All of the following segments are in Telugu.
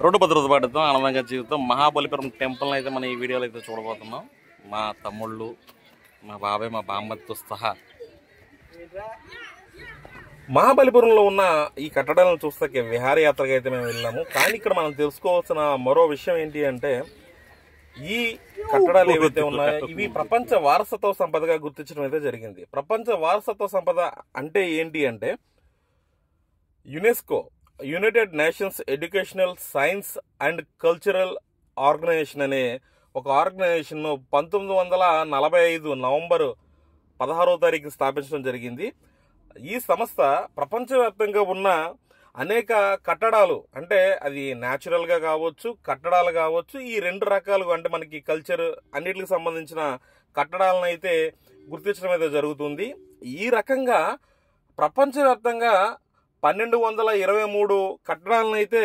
రోడ్డు భద్రత పాటితో ఆనందంగా జీవితం మహాబలిపురం టెంపుల్ అయితే మనం ఈ వీడియోలో అయితే చూడబోతున్నాం. మా తమ్ముళ్ళు, మా బాబాయ్, మా బామ్మతో సహా మహాబలిపురంలో ఉన్న ఈ కట్టడాలను చూస్తే విహారయాత్రగా అయితే మేము వెళ్ళాము. కానీ ఇక్కడ మనం తెలుసుకోవాల్సిన మరో విషయం ఏంటి అంటే, ఈ కట్టడాలు ఏవైతే ఉన్నాయో ఇవి ప్రపంచ వారసత్వ సంపదగా గుర్తించడం అయితే జరిగింది. ప్రపంచ వారసత్వ సంపద అంటే ఏంటి అంటే, UNESCO, United Nations Educational Science and Cultural Organization అనే ఒక ఆర్గనైజేషన్ 1945 నవంబర్ 16వ తారీఖు స్థాపించడం జరిగింది. ఈ సంస్థ ప్రపంచవ్యాప్తంగా ఉన్న అనేక కట్టడాలు, అంటే అది న్యాచురల్గా కావచ్చు, కట్టడాలు కావచ్చు, ఈ రెండు రకాలు అంటే మనకి కల్చర్ అన్నిటికి సంబంధించిన కట్టడాలను అయితే గుర్తించడం అయితే జరుగుతుంది. ఈ రకంగా ప్రపంచవ్యాప్తంగా 1223 కట్టడాలను అయితే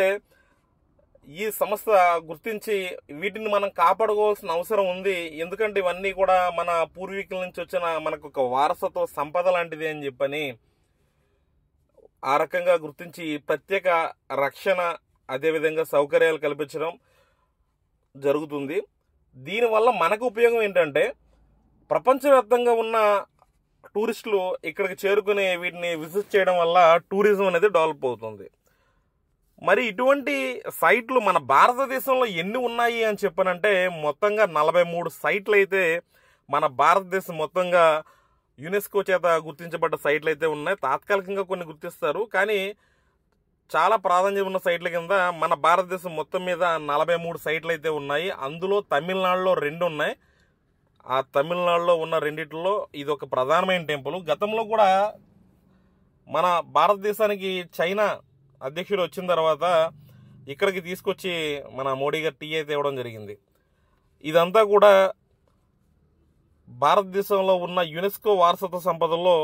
ఈ సంస్థ గుర్తించి వీటిని మనం కాపాడుకోవాల్సిన అవసరం ఉంది. ఎందుకంటే ఇవన్నీ కూడా మన పూర్వీకుల నుంచి వచ్చిన మనకు ఒక వారసత్వ సంపద లాంటిది అని చెప్పని ఆ రకంగా గుర్తించి ప్రత్యేక రక్షణ, అదేవిధంగా సౌకర్యాలు కల్పించడం జరుగుతుంది. దీనివల్ల మనకు ఉపయోగం ఏంటంటే, ప్రపంచవ్యాప్తంగా ఉన్న టూరిస్టులు ఇక్కడికి చేరుకుని వీటిని విజిట్ చేయడం వల్ల టూరిజం అనేది డెవలప్ అవుతుంది. మరి ఇటువంటి సైట్లు మన భారతదేశంలో ఎన్ని ఉన్నాయి అని చెప్పనంటే, మొత్తంగా 43 సైట్లు అయితే మన భారతదేశం మొత్తంగా యునెస్కో చేత గుర్తించబడ్డ సైట్లు అయితే ఉన్నాయి. తాత్కాలికంగా కొన్ని గుర్తిస్తారు, కానీ చాలా ప్రాధాన్యత ఉన్న సైట్ల కింద మన భారతదేశం మొత్తం మీద 43 సైట్లు అయితే ఉన్నాయి. అందులో తమిళనాడులో 2 ఉన్నాయి. ఆ తమిళనాడులో ఉన్న రెండిట్లో ఇది ఒక ప్రధానమైన టెంపుల్. గతంలో కూడా మన భారతదేశానికి చైనా అధ్యక్షుడు వచ్చిన తర్వాత ఇక్కడికి తీసుకొచ్చి మన మోడీ గారు టీ అయితే ఇవ్వడం జరిగింది. ఇదంతా కూడా భారతదేశంలో ఉన్న యునెస్కో వారసత్వ సంపదలో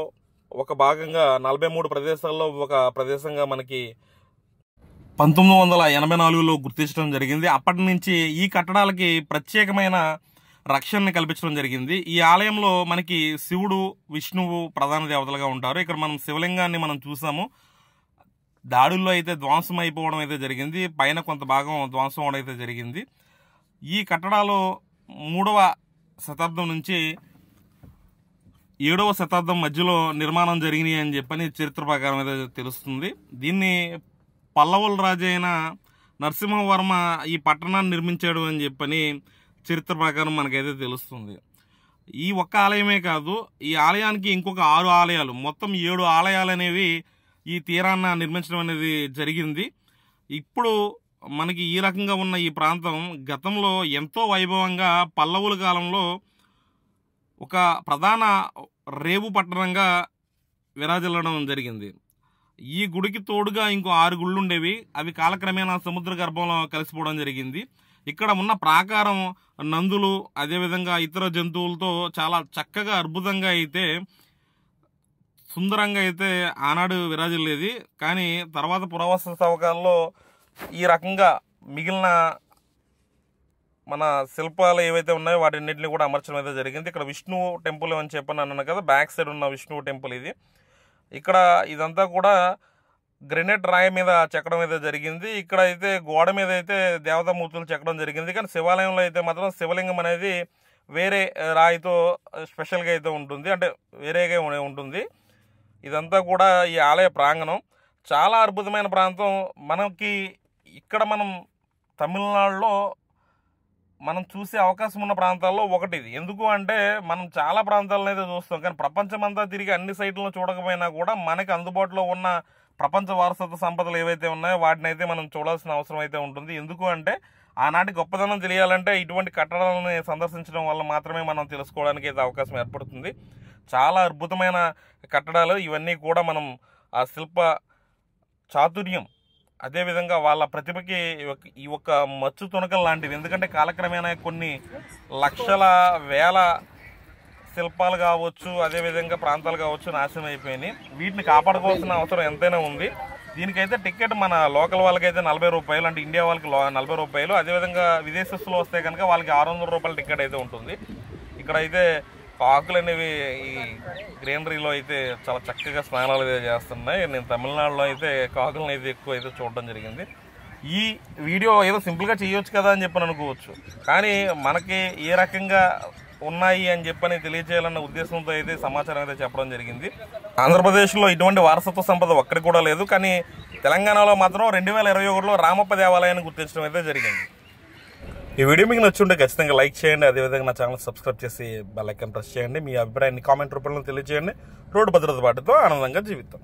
ఒక భాగంగా 43 ప్రదేశాల్లో ఒక ప్రదేశంగా మనకి 1984లో గుర్తించడం జరిగింది. అప్పటి నుంచి ఈ కట్టడాలకి ప్రత్యేకమైన రక్షణని కల్పించడం జరిగింది. ఈ ఆలయంలో మనకి శివుడు, విష్ణువు ప్రధాన దేవతలుగా ఉంటారు. ఇక్కడ మనం శివలింగాన్ని మనం చూసాము. దాడుల్లో అయితే ధ్వంసం అయిపోవడం అయితే జరిగింది. పైన కొంత భాగం ధ్వంసం అవడం అయితే జరిగింది. ఈ కట్టడాలు 3వ శతాబ్దం నుంచి 7వ శతాబ్దం మధ్యలో నిర్మాణం జరిగినాయి అని చెప్పని చరిత్ర ప్రకారం అయితే తెలుస్తుంది. దీన్ని పల్లవుల రాజు అయిన నరసింహవర్మ ఈ పట్టణాన్ని నిర్మించాడు అని చెప్పని చరిత్ర ప్రకారం మనకైతే తెలుస్తుంది. ఈ ఒక్క ఆలయమే కాదు, ఈ ఆలయానికి ఇంకొక 6 ఆలయాలు, మొత్తం 7 ఆలయాలు అనేవి ఈ తీరాన్న నిర్మించడం అనేది జరిగింది. ఇప్పుడు మనకి ఈ రకంగా ఉన్న ఈ ప్రాంతం గతంలో ఎంతో వైభవంగా పల్లవుల కాలంలో ఒక ప్రధాన రేవు పట్టణంగా విరాజిల్లడం జరిగింది. ఈ గుడికి తోడుగా ఇంకో 6 గుళ్ళు ఉండేవి. అవి కాలక్రమేణా సముద్ర గర్భంలో కలిసిపోవడం జరిగింది. ఇక్కడ ఉన్న ప్రాకారం నందులు, అదేవిధంగా ఇతర జంతువులతో చాలా చక్కగా అద్భుతంగా అయితే సుందరంగా అయితే ఆనాడు విరాజిల్లేది. కానీ తర్వాత పురావస్తు తవ్వకాల్లో ఈ రకంగా మిగిలిన మన శిల్పాలు ఏవైతే ఉన్నాయో వాటిన్నింటినీ కూడా అమర్చడం అయితే జరిగింది. ఇక్కడ విష్ణు టెంపుల్ అని చెప్పని అన్నాను కదా, బ్యాక్ సైడ్ ఉన్న విష్ణు టెంపుల్ ఇది. ఇక్కడ ఇదంతా కూడా గ్రెనైట్ రాయి మీద చెక్కడం అయితే జరిగింది. ఇక్కడ అయితే గోడ మీద అయితే దేవతామూర్తులు చెక్కడం జరిగింది. కానీ శివాలయంలో అయితే మాత్రం శివలింగం అనేది వేరే రాయితో స్పెషల్గా అయితే ఉంటుంది, అంటే వేరేగా ఉంటుంది. ఇదంతా కూడా ఈ ఆలయ ప్రాంగణం చాలా అద్భుతమైన ప్రాంతం. మనకి ఇక్కడ మనం తమిళనాడులో మనం చూసే అవకాశం ఉన్న ప్రాంతాల్లో ఒకటి ఇది. ఎందుకు అంటే మనం చాలా ప్రాంతాలను అయితే చూస్తాం, కానీ ప్రపంచమంతా తిరిగి అన్ని సైట్లను చూడకపోయినా కూడా మనకి అందుబాటులో ఉన్న ప్రపంచ వారసత్వ సంపదలు ఏవైతే ఉన్నాయో వాటిని అయితే మనం చూడాల్సిన అవసరం అయితే ఉంటుంది. ఎందుకు అంటే ఆనాటి గొప్పదనం తెలియాలంటే ఇటువంటి కట్టడాలను సందర్శించడం వల్ల మాత్రమే మనం తెలుసుకోవడానికి అయితే అవకాశం ఏర్పడుతుంది. చాలా అద్భుతమైన కట్టడాలు ఇవన్నీ కూడా మనం ఆ శిల్ప చాతుర్యం, అదేవిధంగా వాళ్ళ ప్రతిభకి ఈ ఒక్క మచ్చు తునకలు లాంటివి. ఎందుకంటే కాలక్రమేణా కొన్ని లక్షల వేల శిల్పాలు కావచ్చు, అదేవిధంగా ప్రాంతాలు కావచ్చు నాశనం అయిపోయినాయి. వీటిని కాపాడుకోవాల్సిన అవసరం ఎంతైనా ఉంది. దీనికైతే టికెట్ మన లోకల్ వాళ్ళకైతే 40 రూపాయలు, అంటే ఇండియా వాళ్ళకి 40 రూపాయలు. అదేవిధంగా విదేశస్తులు వస్తే కనుక వాళ్ళకి 600 రూపాయల టికెట్ అయితే ఉంటుంది. ఇక్కడైతే కాకులు అనేవి ఈ గ్రీనరీలో అయితే చాలా చక్కగా స్నానాలు అయితే చేస్తున్నాయి. నేను తమిళనాడులో అయితే కాకులను అయితే ఎక్కువ అయితే చూడడం జరిగింది. ఈ వీడియో ఏదో సింపుల్గా చేయొచ్చు కదా అని చెప్పని అనుకోవచ్చు, కానీ మనకి ఏ రకంగా ఉన్నాయి అని చెప్పని తెలియజేయాలన్న ఉద్దేశంతో అయితే సమాచారం అయితే చెప్పడం జరిగింది. ఆంధ్రప్రదేశ్లో ఇటువంటి వారసత్వ సంపద ఒక్కడి కూడా లేదు, కానీ తెలంగాణలో మాత్రం 2021లో రామప్ప దేవాలయాన్ని గుర్తించడం అయితే జరిగింది. ఈ వీడియో మీకు నచ్చుంటే ఖచ్చితంగా లైక్ చేయండి, అదేవిధంగా నా ఛానల్ సబ్స్క్రైబ్ చేసి బెల్ ఐకాన్ ప్రెస్ చేయండి. మీ అభిప్రాయాన్ని కామెంట్ రూపంలో తెలియజేయండి. రోడ్డు భద్రత పాటుతో ఆనందంగా జీవితం.